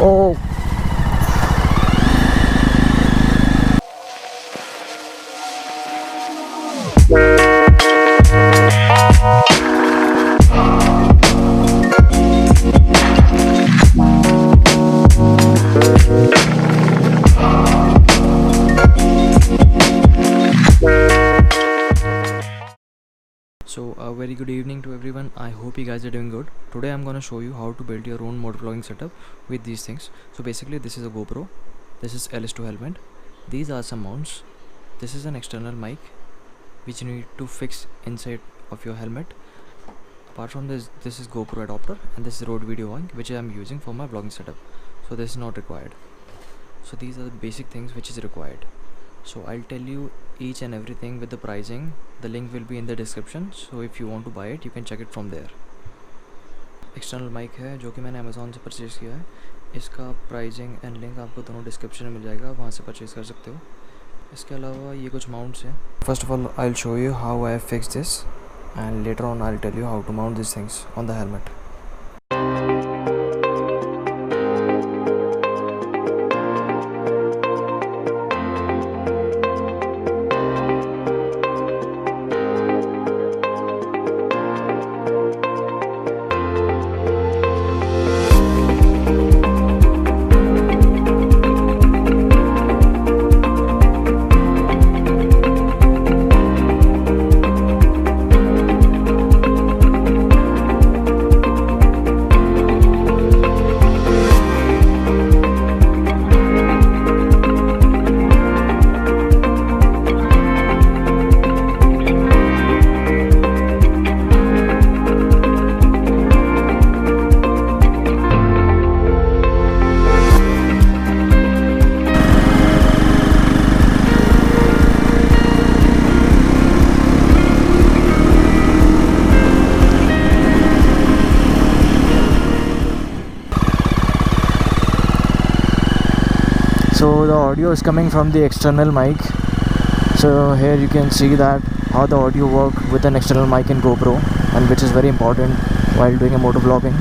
Oh. So a very good evening to everyone. I hope you guys are doing good. Today I'm gonna show you how to build your own motovlogging setup with these things. So basically this is a GoPro, this is LS2 helmet, these are some mounts, this is an external mic which you need to fix inside of your helmet. Apart from this is GoPro adapter, and this is Rode video mic which I'm using for my vlogging setup. So this is not required. So these are the basic things which is required. So I'll tell you each and everything with the pricing. The link will be in the description, so if you want to buy it you can check it from there. External mic है जो कि मैंने Amazon से purchase किया है. इसका pricing and link आपको दोनों डिस्क्रिप्शन में मिल जाएगा, वहाँ से परचेज़ कर सकते हो. इसके अलावा ये कुछ माउंट्स हैं. First of all I will show you how I have fixed this and later on I will tell you how to mount this things on the helmet. So the audio is coming from the external mic. So here you can see that how the audio work with an external mic in GoPro, and which is very important while doing a motovlogging.